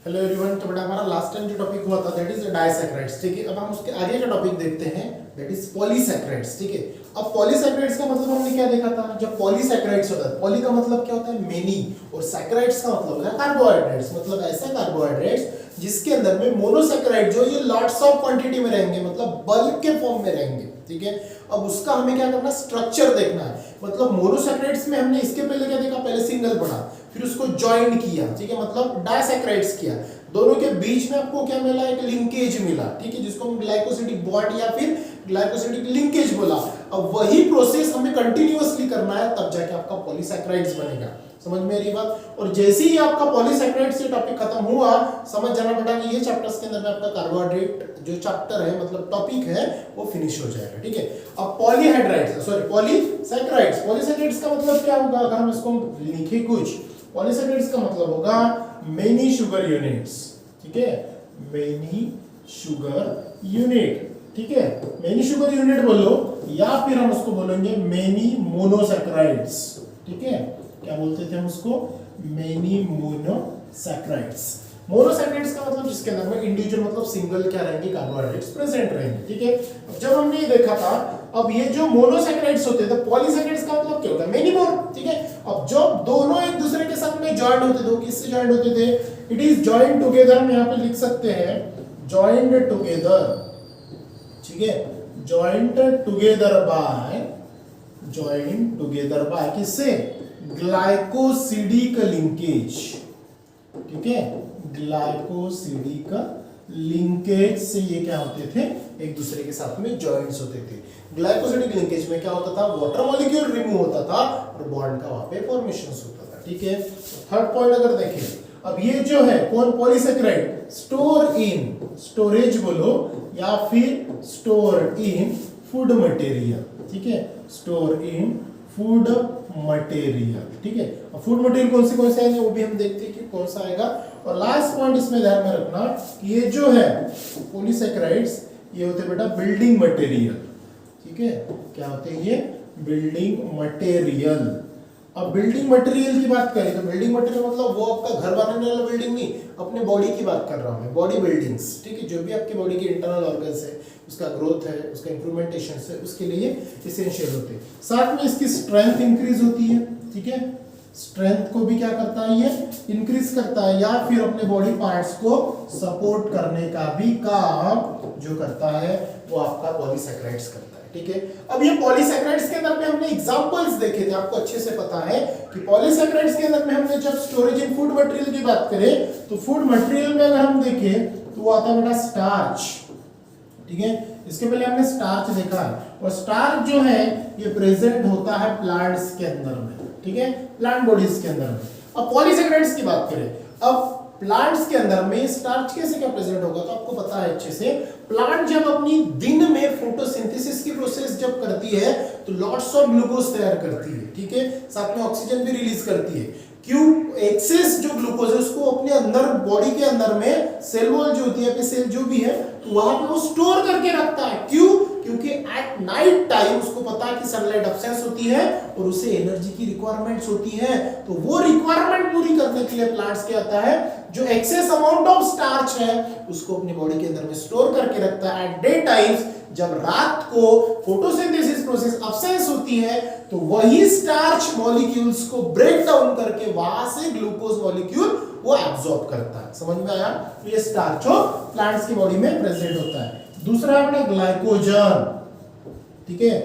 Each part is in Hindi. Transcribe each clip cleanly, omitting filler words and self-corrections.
Hello everyone. तो बेटा हमारा लास्ट टाइम जो टॉपिक हुआ था दैट इज डाइसैकेराइड्स, ठीक है। अब हम उसके आगे का टॉपिक देखते हैं दैट इज पॉलीसैकेराइड्स, ठीक है। अब पॉलीसैकेराइड्स का मतलब हमने क्या देखा था, जब पॉलीसैकेराइड्स होता है, पॉली का मतलब क्या होता है मेनी, और सैकेराइड्स का मतलब होता है कार्बोहाइड्रेट्स, मतलब ऐसा कार्बोहाइड्रेट्स जिसके अंदर में मोनोसैकेराइड जो ये लॉट्स ऑफ क्वांटिटी में रहेंगे, मतलब बल्क के फॉर्म में रहेंगे, ठीक है। अब उसका हमें क्या करना, स्ट्रक्चर देखना है। मतलब मोनोसैकेराइड्स में हमने इसके पहले क्या देखा, पहले सिंगल पढ़ा, फिर उसको ज्वाइन किया, ठीक है, मतलब डाइसैकेराइड्स किया। दोनों के बीच में आपको क्या मिला, एक लिंकेज मिला, ठीक है, जिसको हम ग्लाइकोसिडिक बॉन्ड या फिर ग्लाइकोसिडिक लिंकेज बोला। अब वही प्रोसेस हमें कंटिन्यूअसली करना है, तब जाके आपका पॉलीसैकेराइड्स बनेगा। समझ में आ रही बात। और जैसे ही आपका पॉलीसैकेराइड्स से टॉपिक खत्म हुआ, समझ जाना बेटा कि ये चैप्टर्स के अंदर में आपका कार्बोहाइड्रेट जो चैप्टर है, मतलब टॉपिक है, वो फिनिश हो जाएगा, ठीक है। अब पॉलीहाइड्राइड्स, सॉरी पॉलीसैकेराइड्स, पॉलीसैकेराइड्स का मतलब क्या होगा, अगर हम इसको लिखे कुछ, पॉलीसैकेराइड्स का मतलब होगा मेनी शुगर यूनिट्स, ठीक है, मेनी शुगर यूनिट, ठीक है, मेनी शुगर यूनिट बोलो, या फिर हम उसको बोलेंगे मेनी मोनोसैकेराइड्स, ठीक है। क्या बोलते थे हम उसको, मेनी मोनोसैकेराइड्स। मोनोसैकेराइड्स का मतलब जिसके अंदर में इंडिविजुअल मतलब सिंगल क्या रहेंगे, कार्बोहाइड्रेट्स प्रेजेंट रहेंगे, ठीक है। अब जब हमने ये देखा था, अब ये जो मोनोसैकेराइड्स होते थे, पॉलीसैकेराइड्स का मतलब क्या होता है, मेनी मोर, ठीक है। अब जब दोनों एक दूसरे के साथ में जॉइंट होते थे, किससे जॉइंट होते थे, इट इज जॉइंट टुगेदर, हम यहां पे लिख सकते हैं जॉइंट टुगेदर, ठीक है, जॉइंट टुगेदर बाय किससे, ग्लाइकोसिडिक लिंकेज, ठीक है, ग्लाइकोसिडिक लिंकेज से ये क्या होते थे, एक दूसरे के साथ में जॉइंट्स होते थे। ग्लाइकोसिडिक लिंकेज में क्या होता था, वाटर मॉलिक्यूल रिमूव होता था और बॉन्ड का वहां पे फॉर्मेशंस होता था, ठीक है। थर्ड पॉइंट अगर देखें, अब ये जो है कौन, पॉलीसैकेराइड, स्टोर इन, स्टोरेज बोलो, या फिर स्टोर इन फूड मटेरियल, ठीक है, स्टोर इन फूड मटेरियल, ठीक है। और फूड मटेरियल कौन से आएंगे वो भी हम देखते हैं कि कौन सा आएगा। और लास्ट पॉइंट इसमें ध्यान में रखना कि ये जो है पॉलीसैकेराइड्स, ये होते हैं बेटा बिल्डिंग मटेरियल, ठीक है। क्या होते हैं ये, बिल्डिंग मटेरियल। अब बिल्डिंग मटेरियल की बात करें तो बिल्डिंग मटेरियल मतलब वो आपका घर बनाने वाला बिल्डिंग नहीं, अपने बॉडी की बात कर रहा हूं मैं, बॉडी बिल्डिंग्स, ठीक है। जो भी आपकी बॉडी के इंटरनल ऑर्गन्स है, उसका ग्रोथ है, उसका इंप्रूवमेंटेशन है, उसके लिए इसेंशियल होते हैं। साथ में इसकी स्ट्रेंथ इंक्रीज होती है, ठीक है, स्ट्रेंथ को भी क्या करता है, ये इंक्रीज करता है, या फिर अपने बॉडी पार्ट्स को सपोर्ट करने का भी काम जो करता है वो आपका पॉलीसैकेराइड्स करता है, ठीक है। अब ये पॉलीसैकेराइड्स के अंदर में हमने एग्जांपल्स देखे थे, आपको अच्छे से पता है कि पॉलीसैकेराइड्स के अंदर में हमने जब स्टोरेज इन फूड मटेरियल की बात करें, तो फूड मटेरियल में अगर हम देखें तो वो आता है बेटा स्टार्च, ठीक है। इसके पहले हमने स्टार्च देखा है, और स्टार्च जो है ये प्रेजेंट होता है प्लांट्स के अंदर में, ठीक है, प्लांट बॉडीज के अंदर में। अब पॉलीसैकेराइड्स की बात करें, अब प्लांट्स के अंदर में स्टार्च कैसे क्या प्रेजेंट होगा, तो आपको पता है अच्छे से, प्लांट जब अपनी दिन में फोटोसिंथेसिस की प्रोसेस जब करती है तो लॉट्स ऑफ ग्लूकोज तैयार करती है, ठीक है, साथ में ऑक्सीजन भी रिलीज करती है। क्यों, एक्सेस जो ग्लूकोज है उसको अपने अंदर बॉडी के अंदर में सेल वॉल जो होती है, सेल जो भी है, तो वहां पे वो स्टोर करके रखता है। क्यों, क्योंकि एट नाइट टाइम उसको पता है कि सनलाइट अब्सेंस होती है और उसे एनर्जी की रिक्वायरमेंट्स होती है, तो वो रिक्वायरमेंट पूरी करने के लिए प्लांट्स क्या आता है, जो एक्सेस अमाउंट ऑफ स्टार्च है उसको अपनी बॉडी के अंदर में स्टोर करके रखता है। एट डे टाइम्स जब रात को फोटोसिंथेसिस प्रोसेस अब्सेंस होती है, तो वही स्टार्च मॉलिक्यूल्स को ब्रेक डाउन करके वहां से ग्लूकोज मॉलिक्यूल वो एब्सॉर्ब करता है। समझ में आया, तो ये स्टार्च प्लांट्स की बॉडी में प्रेजेंट होता है। दूसरा है ग्लाइकोजन, ठीक है,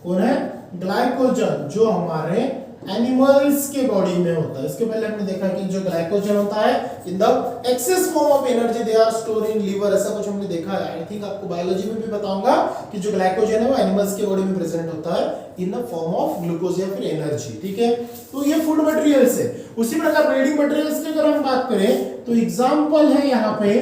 कौन है, ग्लाइकोजन, जो हमारे एनिमल्स के बॉडी में होता है। इसके पहले हमने देखा कि जो ग्लाइकोजन होता है in the excess form of energy they are store in liver, ऐसा कुछ हमने देखा है। आई थिंक आपको बायोलॉजी में भी बताऊंगा कि जो ग्लाइकोजन है वो एनिमल्स के बॉडी में प्रेजेंट होता है in the form of glucose या फिर एनर्जी, ठीक है। तो ये फूड मटेरियल्स है। उसी प्रकार बिल्डिंग मटेरियल्स की अगर हम बात करें तो एग्जांपल है यहाँ पे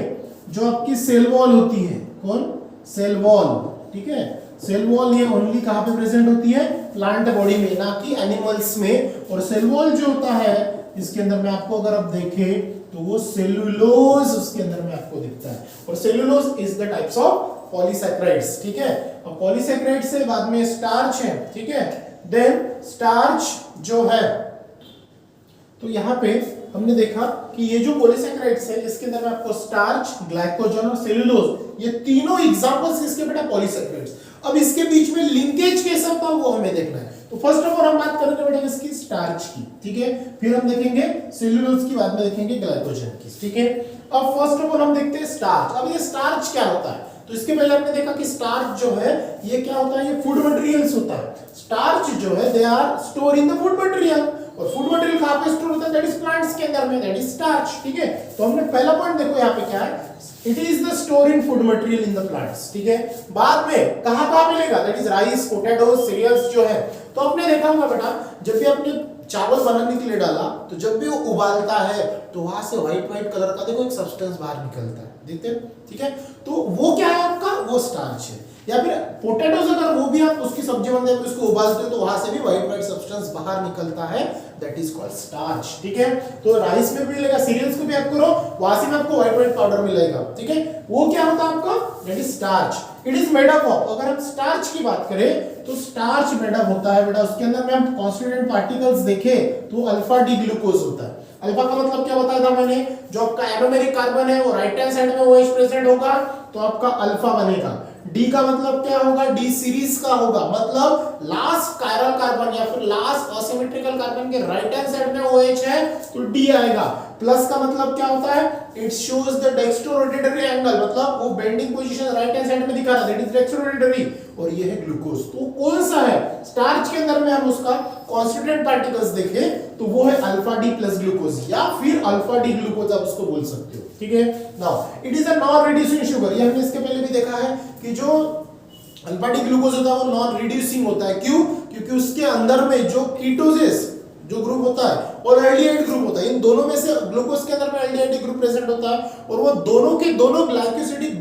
जो आपकी सेल वॉल होती है, कौन, सेल वॉल, ठीक है। सेल वॉल ये ओनली कहां पे प्रेजेंट होती है, प्लांट बॉडी में, ना कि एनिमल्स में। और सेल वॉल जो होता है इसके अंदर में आपको अगर आप देखें तो वो सेलुलोज उसके अंदर में आपको दिखता है, और cellulose is the types of polysaccharides, ठीक है। अब पॉलीसैकेराइड्स से बाद में स्टार्च है, ठीक है। देन स्टार्च जो है, तो यहां पे हमने देखा कि ये जो पॉलीसैकेराइड्स है इसके अंदर में आपको स्टार्च, ग्लाइकोजन और सेलुलोज ये तीनों एग्जांपल्स इसके बेटा पॉलीसैकेराइड्स। अब इसके बीच में लिंकेज कैसा होता है वो हमें देखना है। तो फर्स्ट ऑफ ऑल हम बात करेंगे बेटा इसकी स्टार्च की, ठीक है, फिर हम देखेंगे सेलुलोज की, बाद में देखेंगे ग्लाइकोजन की, ठीक है। अब फर्स्ट ऑफ ऑल हम देखते हैं स्टार्च। अब ये स्टार्च क्या होता है, तो इसके पहले हमने देखा कि स्टार्च जो है ये क्या होता है, ये फूड मटेरियल्स होता है। स्टार्च जो है they are store in the food material, और फूड मटेरियल कहां पे स्टोर होता है, दैट इज प्लांट्स के अंदर में, दैट इज स्टार्च, ठीक है। तो हमने पहला पॉइंट देखो यहाँ पे क्या है, it is the store in food material in the plants, ठीक है। बाद में कहां मिलेगा, that is rice, potatoes, cereals जो है। तो आपने देखा होगा बेटा जब भी आपने चावल बनाने के लिए डाला तो जब भी वो उबालता है तो वहां से व्हाइट व्हाइट कलर का देखो एक सब्सटेंस बाहर निकलता है, देखते हैं, ठीक है। तो वो क्या है आपका, वो स्टार्च है। या फिर पोटैटोज अगर वो भी आप उसकी सब्जी बनाते हो उसको उबालते हो तो वहां से भी व्हाइट व्हाइट सब्सटेंस बाहर निकलता है, दैट इज कॉल्ड स्टार्च, ठीक है। तो राइस में भी मिलेगा, सीरियल्स को भी आप करो वहां से भी आपको व्हाइट व्हाइट पाउडर मिलेगा, ठीक है। वो क्या होता है आपका, that is starch. It is made up of, अगर हम स्टार्च की बात करें तो स्टार्च मेड अप होता है बेटा, उसके अंदर में हम कांस्टिट्यूएंट पार्टिकल्स देखें तो अल्फा डी ग्लूकोज होता है। अल्फा का मतलब क्या बताया था मैंने, जो आपका एरोमेरिक कार्बन है वो राइट हैंड साइड में OH प्रेजेंट होगा तो आपका अल्फा बनेगा। डी का मतलब क्या होगा, डी सीरीज का होगा, मतलब लास्ट कायरल कार्बन या फिर लास्ट असिमेट्रिकल कार्बन के राइट हैंड साइड में OH है तो डी आएगा। प्लस का मतलब क्या होता है, it shows the dextrorotatory angle, मतलब वो bending position right hand side में दिखा रहा है, दैट इज डेक्स्ट्रोरोटेटरी, और ये है ग्लूकोज। तो कौन सा है, स्टार्च के अंदर में हम उसका कांस्टिट्यूएंट पार्टिकल्स देखें तो वो है अल्फा डी प्लस ग्लूकोज या फिर अल्फा डी ग्लूकोज आप उसको बोल सकते हो, ठीक है। Now it is a non reducing sugar, ये हमने इसके पहले भी देखा है कि जो अल्फा डी ग्लूकोज होता है वो नॉन रिड्यूसिंग होता है। क्यों, क्योंकि उसके अंदर में जो कीटोजेस जो ग्रुप होता है और एल्डिहाइड ग्रुप होता है, इन दोनों में से ग्लूकोज के अंदर में एल्डिहाइड ग्रुप प्रेजेंट होता है और वो दोनों के दोनों ग्लाइकोसिडिक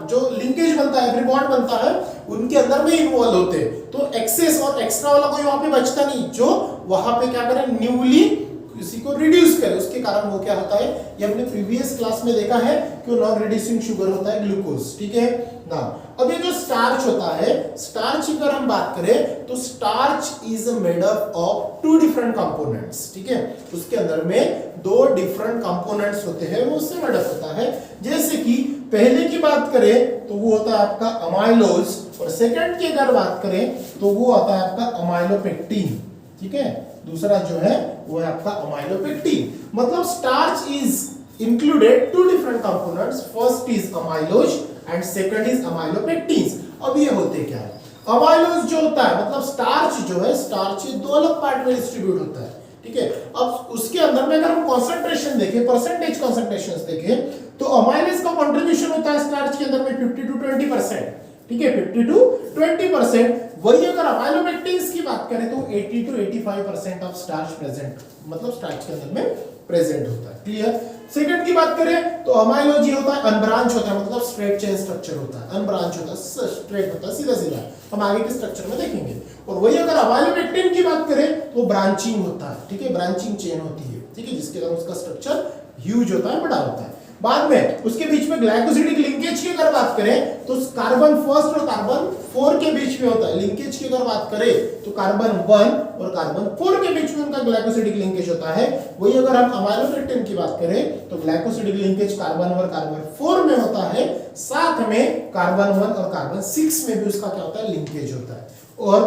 जो लिंकेज बनता है, बॉन्ड बनता है, उनके अंदर में इन्वॉल्व होते हैं। तो एक्सेस और एक्स्ट्रा वाला कोई वहां पे बचता नहीं, जो वहां पे क्या करें, न्यूली किसी को रिड्यूस करे, उसके कारण वो क्या होता है, ये हमने प्रीवियस क्लास में देखा है कि वो नॉन रिड्यूसिंग शुगर होता है ग्लूकोज, ठीक है ना। अब ये जो स्टार्च होता है, स्टार्च की अगर हम बात करें तो starch is made up of 2 different components, ठीक है। उसके अंदर में 2 डिफरेंट कंपोनेंट्स होते हैं, वो उससे मेड अप होता है। जैसे कि पहले की बात करें तो वो होता है आपका अमाइलोज, और सेकंड की अगर बात करें तो वो आता है आपका अमाइलोपेक्टिन, ठीक है। दूसरा जो है वो है आपका अमाइलोपेक्टिन। मतलब starch is included 2 different components, first is amylose and second is amylopectins. अब ये होते क्या है, अमाइलोज जो होता है मतलब स्टार्च जो है, स्टार्च ये 2 अलग पार्ट में डिस्ट्रीब्यूट होता है, ठीक है। अब उसके अंदर में अगर हम कंसंट्रेशन देखें, परसेंटेज कंसंट्रेशंस देखें तो अमाइलेज का कंट्रीब्यूशन होता है स्टार्च के अंदर में 50 to 20%, ठीक है, 50 to 20%। वही अगर अमाइलोपेक्टिन्स की बात करें तो 80 to 85% ऑफ स्टार्च प्रेजेंट, मतलब स्टार्च के अंदर में प्रेजेंट होता है, क्लियर। सेकंड की बात करें तो अमाइलोज ये होता है अनब्रांच होता है, मतलब स्ट्रेट चेन स्ट्रक्चर होता है, अनब्रांच होता है, स्ट्रेट होता है, सीधा सीधा, हम आगे के स्ट्रक्चर में देखेंगे। और वही अगर अमाइलोपेक्टिन की बात करें तो ब्रांचिंग होता है, ठीक है, ब्रांचिंग चेन होती है, ठीक है, जिसके कारण उसका स्ट्रक्चर ह्यूज होता है, बड़ा होता है। बाद में उसके बीच में ग्लाइकोसिडिक लिंकेज की अगर बात करें तो कार्बन फर्स्ट और कार्बन 4 के बीच में होता है। लिंकेज की अगर बात करें तो कार्बन 1 और कार्बन 4 के बीच में उनका ग्लाइकोसिडिक लिंकेज होता है। वही अगर हम अमाइलोपेक्टिन की बात करें तो ग्लाइकोसिडिक लिंकेज कार्बन और कार्बन 4 में होता है, साथ में कार्बन 1 और कार्बन 6 में भी उसका क्या होता है, लिंकेज होता है। और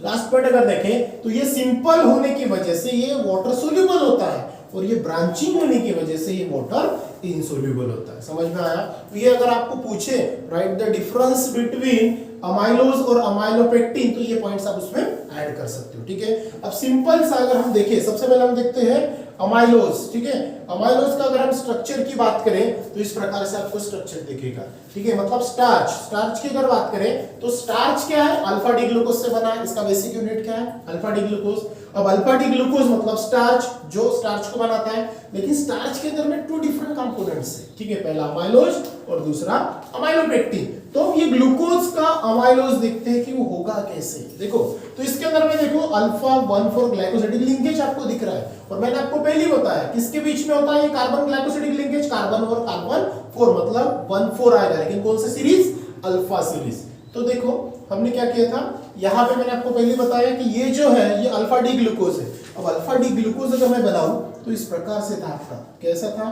लास्ट पॉइंट अगर देखें तो ये सिंपल होने की वजह से ये वाटर सोल्यूबल होता है और ये ब्रांचिंग होने की वजह से ये वाटर इनसोल्यूबल होता है। समझ में आया। तो ये अगर आपको पूछे right the difference between amylose और अमाइलोपेक्टिन तो ये पॉइंट्स आप उसमें ऐड कर सकते हो, ठीक है। अब सिंपल सा अगर हम देखें, सबसे पहले हम देखते हैं अमाइलोज, ठीक है। अमाइलोज का अगर हम स्ट्रक्चर की बात करें तो इस प्रकार से आपको स्ट्रक्चर दिखेगा, ठीक है। मतलब स्टार्च, स्टार्च की अगर बात करें तो स्टार्च क्या है, अल्फा डी ग्लूकोज से बना है, इसका बेसिक यूनिट क्या है, अल्फा डी ग्लूकोज। अब अल्फा डी ग्लूकोज मतलब स्टार्च, जो स्टार्च को बनाता है, लेकिन स्टार्च के अंदर में 2 डिफरेंट कंपोनेंट्स है, ठीक है। पहला अमाइलोज और दूसरा अमाइलोपेक्टिन। तो ये ग्लूकोज का अमाइलोज देखते हैं कि वो होगा कैसे, देखो तो इसके अंदर में देखो अल्फा 1,4 ग्लाइकोसिडिक लिंकेज आपको दिख रहा है और मैंने आपको पहले ही बताया किसके बीच में होता है ये कार्बन ग्लाइकोसिडिक लिंकेज, कार्बन और कार्बन 4 मतलब 1,4 आएगा, लेकिन कौन सी सीरीज, अल्फा सीरीज। तो देखो हमने क्या किया था, यहाँ पे मैंने आपको पहले बताया कि ये जो है ये अल्फा डी ग्लूकोज है। अब अल्फा डी ग्लूकोज अगर मैं बनाऊं तो इस प्रकार से था आपका, कैसा था,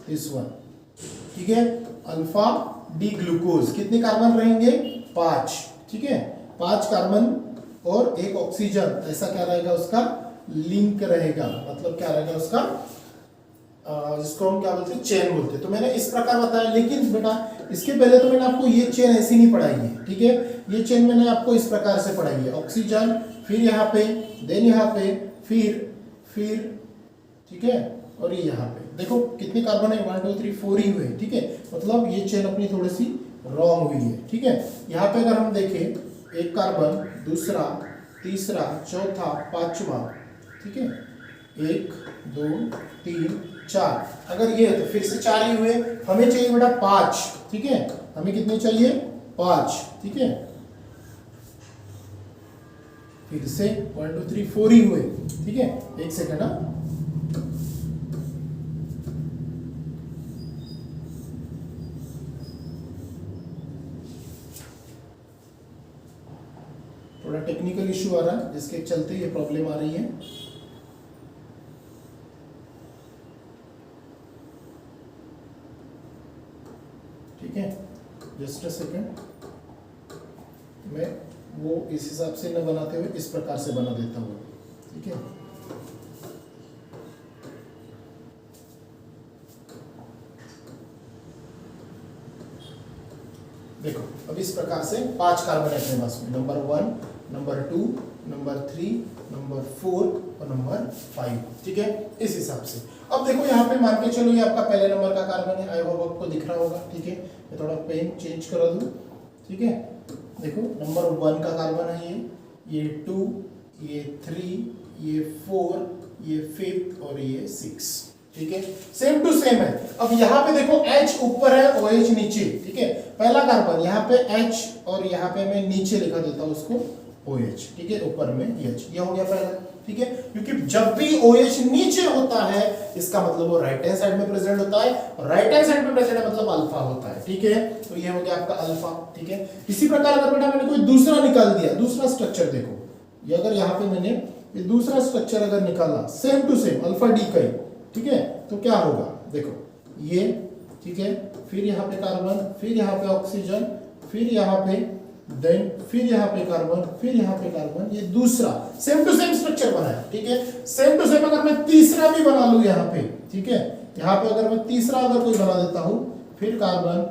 इस वन, ठीक है। अल्फा डी ग्लूकोज, कितने कार्बन रहेंगे, 5, ठीक है, 5 कार्बन और एक ऑक्सीजन, ऐसा क्या रहेगा उसका लिंक रहेगा, मतलब क्या रहेगा उसका, जिसको हम क्या बोलते हैं, चेन बोलते हैं। तो मैंने इस प्रकार बताया, लेकिन बेटा इसके पहले तो मैंने आपको ये चेन ऐसी नहीं पढ़ाई है, ठीक है। ये चेन मैंने आपको इस प्रकार से पढ़ाई है, ऑक्सीजन, फिर यहाँ पे, देन यहाँ पे, फिर ठीक है, और ये यहाँ पे देखो कितने कार्बन है, 1 2 3 4 ही हुए, ठीक है। मतलब ये चेन अपनी थोड़ी सी रॉन्ग हुई है, ठीक है। यहाँ पे अगर हम देखें, एक कार्बन, दूसरा, तीसरा, चौथा, पांचवा, ठीक है, 1 2 3 4, अगर ये है तो फिर से 4 ही हुए, हमें चाहिए बेटा 5, ठीक है, हमें कितने चाहिए, 5, ठीक है, फिर से 1 2 3 4 ही हुए, ठीक है। एक सेकंड, ना थोड़ा टेक्निकल इशू आ रहा है, जिसके चलते ये प्रॉब्लम आ रही है। ठीक है, जस्ट अ सेकेंड, मैं वो इस हिसाब से न बनाते हुए इस प्रकार से बना देता हूँ, ठीक है। देखो अब इस प्रकार से 5 कार्बन है अपने पास में, नंबर 1, नंबर 2, नंबर 3, नंबर 4 और नंबर 5, ठीक है, इस हिसाब से। अब देखो यहाँ पे मान के चलो ये आपका पहले नंबर का कार्बन है, आई होप आपको दिख रहा होगा, ठीक है। मैं थोड़ा पेन चेंज करा दूँ, ठीक है। देखो नंबर 1 का कार्बन है ये 2, ये 3, ये 4, ये 5 और ये 6, ठीक है, सेम टू सेम है। अब यहाँ पे देखो H ऊपर है, OH नीचे, ठीक है। पहला कार्बन यहाँ पे H और यहाँ पे मैं नीचे लिखा देता हूँ उसको OH, ठीक है, ऊपर में H, ये हो गया पहला, ठीक है। क्योंकि जब भी OH नीचे होता है इसका मतलब वो राइट हैंड साइड में प्रेजेंट होता है, और राइट हैंड साइड में प्रेजेंट है मतलब अल्फा होता है, ठीक है। तो ये हो गया आपका अल्फा, ठीक है। इसी प्रकार अगर बेटा मैंने कोई दूसरा निकाल दिया, दूसरा स्ट्रक्चर देखो, ये अगर यहाँ पे मैंने ये दूसरा स्ट्रक्चर अगर निकाला, same to same alpha D का ही, ठीक है, तो क्या होगा, देखो ये, ठीक है, फिर यहाँ पे कार्बन, फिर यहाँ पे ऑक्सीजन, फिर यहाँ पे, देन फिर यहाँ पे कार्बन, फिर यहाँ पे कार्बन, ये दूसरा सेम टू सेम स्ट्रक्चर बना है, ठीक है। सेम टू सेम अगर मैं तीसरा भी बना लूं यहाँ पे, ठीक है, यहाँ पे अगर मैं तीसरा अगर कोई बना देता हूं, फिर कार्बन,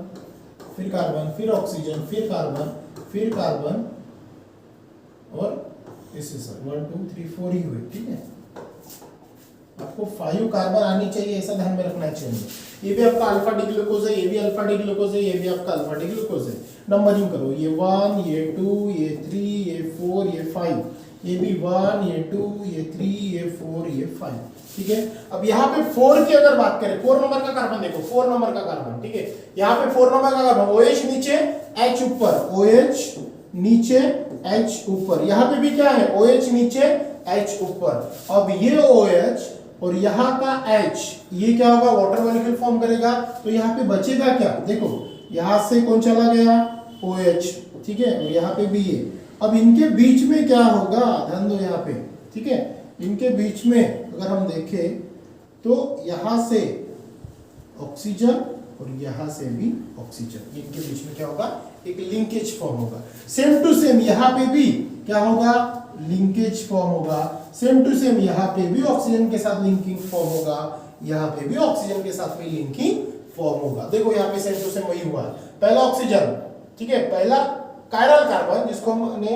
फिर कार्बन, फिर ऑक्सीजन, फिर कार्बन, फिर कार्बन, और इससे सर 1 2 3 4 ही हुए, ठीक है। आपको 5 कार्बन आनी चाहिए, ऐसा ध्यान में रखना चाहिए। ये भी आपका अल्फा डी ग्लूकोज है, ये भी अल्फा डी ग्लूकोज है, ये भी आपका अल्फा डी ग्लूकोज है। नंबरिंग करो, ये 1, ये 2, ये 3, ये 4, ये 5, ये भी 1, ये 2, ये 3, ये 4, ये 5, ठीक है। अब यहाँ पे 4 की अगर बात करें, 4 नंबर का कार्बन देखो, 4 नंबर का कार्बन, ठीक है। यहाँ पे 4 नंबर का कार्बन, OH नीचे, H ऊपर, OH नीचे, H ऊपर, यहाँ पे भी क्या है, OH नीचे, H ऊपर। अब ये OH और यहाँ का H, ये क्या होगा, वाटर मॉलिक्यूल फॉर्म करेगा, तो यहाँ पे बचेगा क्या, देखो यहाँ से कौन चला गया, OH, ठीक है, और यहाँ पे भी ये। अब इनके बीच में क्या होगा, ध्यान दो यहाँ पे, ठीक है, इनके बीच में अगर हम देखें तो यहाँ से ऑक्सीजन और यहाँ से भी ऑक्सीजन, इनके बीच में क्या होगा, एक लिंकेज फॉर्म होगा। सेम टू सेम यहाँ पे भी क्या होगा, लिंकेज फॉर्म होगा। सेम टू सेम यहाँ पे भी ऑक्सीजन के साथ लिंकिंग फॉर्म होगा, यहाँ पे भी ऑक्सीजन के साथ में लिंकिंग फॉर्म होगा। देखो यहाँ पे सेम टू सेम वही हुआ, पहला ऑक्सीजन, ठीक है, पहला कायरल कार्बन जिसको हमने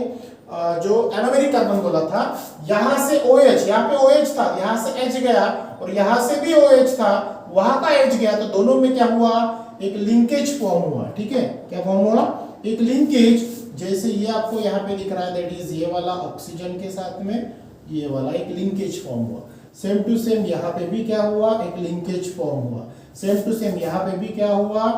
जो एनोमेरिक कार्बन बोला था, यहाँ से OH, यहाँ पे OH था, यहाँ से H गया, और यहाँ से भी OH था, वहां का H गया, तो दोनों में क्या हुआ, एक लिंकेज फॉर्म हुआ, ठीक है। क्या फॉर्म हुआ, एक लिंकेज, जैसे ये आपको यहाँ पे दिख रहा है, दैट इज ये वाला ऑक्सीजन के साथ में ये वाला एक लिंकेज फॉर्म हुआ। सेम टू सेम यहाँ पे भी क्या हुआ, एक लिंकेज फॉर्म हुआ। सेम टू सेम यहाँ पे भी क्या हुआ,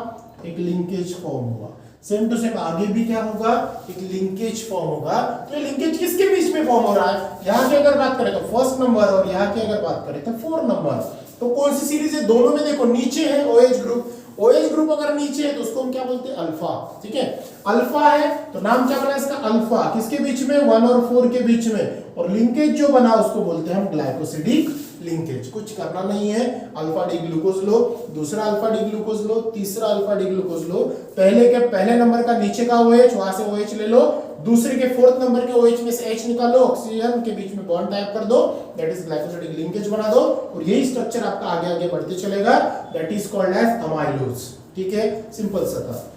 एक लिंकेज फॉर्म हुआ। सेम टू सेम आगे भी क्या होगा, एक लिंकेज फॉर्म होगा। तो ये लिंकेज किसके बीच में फॉर्म हो रहा है, यहाँ की अगर बात करें तो फर्स्ट नंबर, और यहाँ की अगर बात करें तो 4 नंबर। तो कौन सी सीरीज है, दोनों में देखो नीचे है OH ग्रुप, OH ग्रुप अगर नीचे है तो उसको हम क्या बोलते हैं, अल्फा, ठीक है। अल्फा है तो नाम क्या बना इसका, अल्फा, किसके बीच में, 1 और 4 के बीच में, और लिंकेज जो बना उसको बोलते हैं हम ग्लाइकोसिडिक लिंकेज, कुछ करना नहीं है। अल्फा डी ग्लूकोज लो, दूसरा अल्फा डी ग्लूकोज लो, तीसरा अल्फा डी ग्लूकोज लो, पहले के पहले नंबर का नीचे का OH वहां से OH ले लो, दूसरे के फोर्थ नंबर के OH में से H निकालो, ऑक्सीजन के बीच में बॉन्ड टाइप कर दो, दैट इज ग्लाइकोसिडिक लिंकेज बना दो, और यही स्ट्रक्चर आपका आगे आगे बढ़ते चलेगा, that is called as amylose. ठीक है, सिंपल सा था।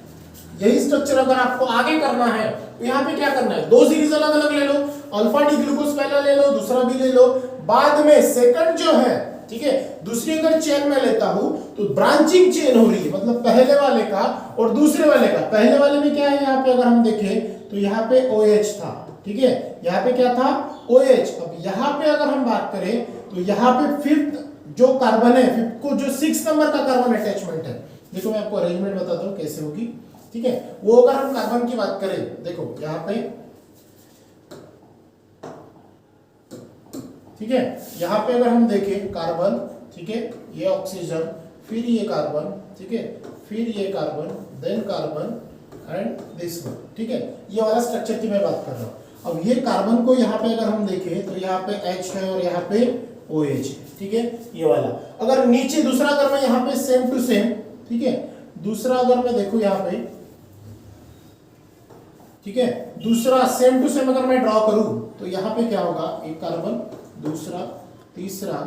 यही स्ट्रक्चर अगर आपको आगे करना है तो यहाँ पे क्या करना है, 2 सीरीज अलग अलग ले लो, अल्फा डी ग्लूकोज पहला ले लो, दूसरा भी ले लो, बाद में सेकंड जो है, ठीक है, दूसरी अगर चेन में लेता हूं तो ब्रांचिंग चेन हो रही है, मतलब पहले वाले का और दूसरे वाले का। पहले वाले में क्या है, यहाँ पे अगर हम देखें तो यहाँ पे OH था, ठीक है, यहाँ पे क्या था OH। अब यहाँ पे अगर हम बात करें तो यहाँ पे फिफ्थ जो कार्बन है, फिफ्थ को जो 6 नंबर का कार्बन अटैचमेंट है, देखो मैं आपको अरेंजमेंट बताता हूँ कैसे होगी, ठीक है। वो अगर हम कार्बन की बात करें, देखो यहाँ पे, ठीक है, यहाँ पे अगर हम देखें कार्बन, ठीक है, ये ऑक्सीजन, फिर ये कार्बन, ठीक है, फिर ये carbon, then carbon and this one, ठीक है, ये वाला स्ट्रक्चर की मैं बात कर रहा हूँ। अब ये कार्बन को यहाँ पे अगर हम देखें तो यहाँ पे H है और यहाँ पे OH है, ठीक है, ये वाला। अगर नीचे दूसरा अगर मैं यहाँ पे सेम टू सेम, ठीक है, दूसरा अगर मैं देखूं यहाँ पे, ठीक है, दूसरा सेम टू सेम अगर मैं ड्रॉ करूं तो यहाँ पे क्या होगा, एक कार्बन, दूसरा, तीसरा,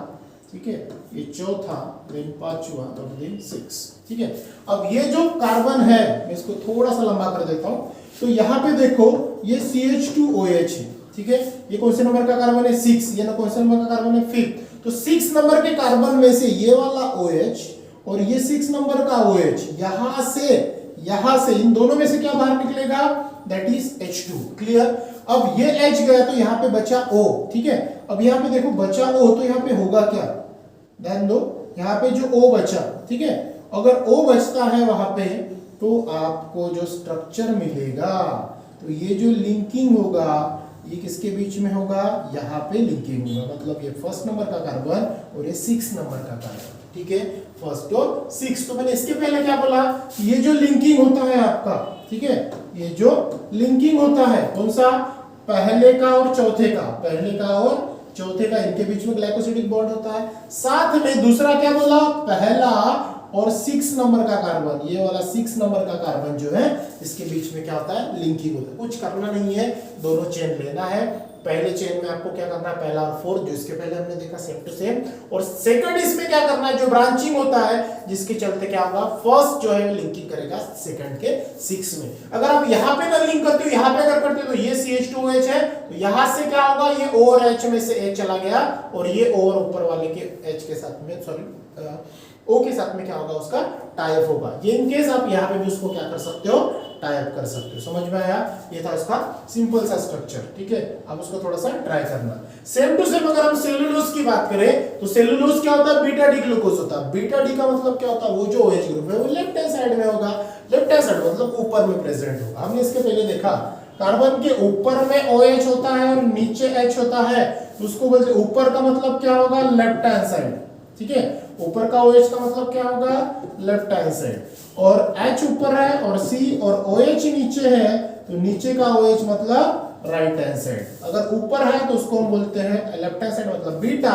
ठीक है, ये चौथा, देन पांचवा और देन 6, ठीक है। अब ये जो कार्बन है, मैं इसको थोड़ा सा लंबा कर देता हूं, तो यहाँ पे देखो ये CH2OH है, ठीक है, ये कौन से नंबर का कार्बन है 6, ये ना कौन से नंबर का कार्बन है 5। तो 6 नंबर के कार्बन में से ये वाला OH और ये 6 नंबर का OH, यहां से इन दोनों में से क्या बाहर निकलेगा, दैट इज H2। क्लियर। अब ये H गया तो यहाँ पे बचा O, ठीक है। अब यहाँ पे देखो बचा O, तो यहाँ पे होगा क्या, ध्यान दो, यहाँ पे जो O बचा, ठीक है, अगर O बचता है वहां पे तो आपको जो स्ट्रक्चर मिलेगा, तो ये जो लिंकिंग होगा ये किसके बीच में होगा, यहाँ पे लिंकिंग होगा, मतलब ये फर्स्ट नंबर का कार्बन और ये 6 नंबर का कार्बन, ठीक है, फर्स्ट और 6। तो मैंने इसके पहले क्या बोला, ये जो लिंकिंग होता है आपका, ठीक है, ये जो लिंकिंग होता है कौन सा, पहले का और चौथे का, पहले का और चौथे का, इनके बीच में ग्लाइकोसिडिक बॉन्ड होता है। साथ में दूसरा क्या बोला, पहला और 6 नंबर का कार्बन, ये वाला 6 नंबर का कार्बन जो है इसके बीच में क्या होता है, लिंकिंग होता है। कुछ करना नहीं है, दोनों चेन लेना है। पहले चेन में आपको क्या करना है, पहला और फोर्थ जो इसके पहले हमने देखा सेम टू सेम, और सेकंड इसमें क्या करना है, जो ब्रांचिंग होता है जिसके चलते क्या होगा, फर्स्ट जो है लिंकिंग करेगा सेकंड के 6 में। अगर आप यहाँ पे ना लिंक करते हो, यहाँ पे अगर करते हो तो ये CH2OH है, तो यहां से क्या होगा, ये O और H में से H चला गया और ये O और ऊपर वाले के H के साथ में, सॉरी O के साथ में क्या होगा, उसका टाइप होगा। ये इनकेस आप यहाँ पे भी उसको क्या कर सकते हो, टाइप कर सकते हो। समझ में आया, ये था उसका सिंपल सा स्ट्रक्चर, ठीक है। अब उसको थोड़ा सा ट्राई करना। सेम टू सेम अगर हम सेलुलोज की बात करें तो सेलुलोज क्या होता है, बीटा डी ग्लूकोज होता है। बीटा डी का मतलब क्या होता है, वो जो OH ग्रुप है वो लेफ्ट हैंड साइड में होगा, लेफ्ट हैंड साइड मतलब ऊपर में प्रेजेंट होगा। हमने इसके पहले देखा कार्बन के ऊपर में OH होता है और नीचे H होता है, उसको बोलते हैं ऊपर का मतलब क्या होगा, लेफ्ट हैंड साइड, ठीक है। ऊपर का OH का मतलब क्या होगा, लेफ्ट हैंड साइड, और H ऊपर है और C और OH नीचे है, तो नीचे का OH मतलब राइट हैंड साइड। अगर ऊपर है तो उसको हम बोलते हैं लेफ्ट हैंड साइड मतलब बीटा,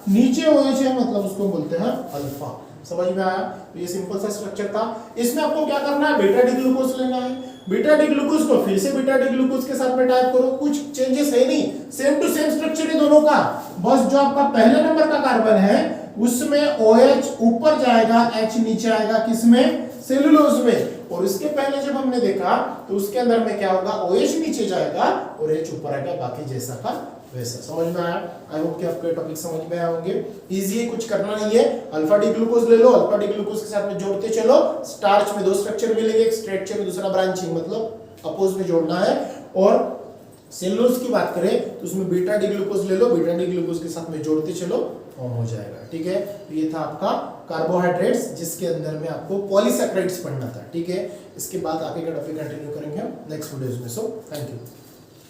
नीचे OH है मतलब उसको बोलते हैं अल्फा। समझ में आया, तो ये सिंपल सा स्ट्रक्चर था। इसमें आपको क्या करना है, बीटा डी ग्लूकोज लेना है, बीटा डी ग्लूकोज को फिर से बीटा डी ग्लूकोज के साथ में टाइप करो, कुछ चेंजेस है नहीं, सेम टू सेम स्ट्रक्चर है दोनों का। बस जो आपका पहले नंबर का कार्बन है उसमें OH ऊपर जाएगा, H नीचे आएगा, किसमें, सेलुलोज में। और इसके पहले जब हमने देखा तो उसके अंदर में क्या होगा, OH नीचे जाएगा और H ऊपर आएगा, बाकी जैसा का वैसा। समझ में आया, आई होप कि आपको टॉपिक समझ में आए होंगे। इजी है, कुछ करना नहीं है। अल्फा डी ग्लूकोज ले लो, अल्फा डी ग्लूकोज के साथ में जोड़ते चलो। स्टार्च में 2 स्ट्रक्चर मिलेंगे, एक स्ट्रेट चेन में दूसरा ब्रांचिंग, मतलब अपोज में जोड़ना है। और सेलुलोज की बात करें तो उसमें बीटा डी ग्लूकोज ले लो, बीटा डी ग्लूकोज के साथ में जोड़ते चलो, फॉर्म हो जाएगा, ठीक है। तो ये था आपका कार्बोहाइड्रेट्स, जिसके अंदर में आपको पॉलीसैकेराइड्स पढ़ना था, ठीक है। इसके बाद आगे का टॉपिक कंटिन्यू करेंगे हम नेक्स्ट वीडियोस में। So thank you.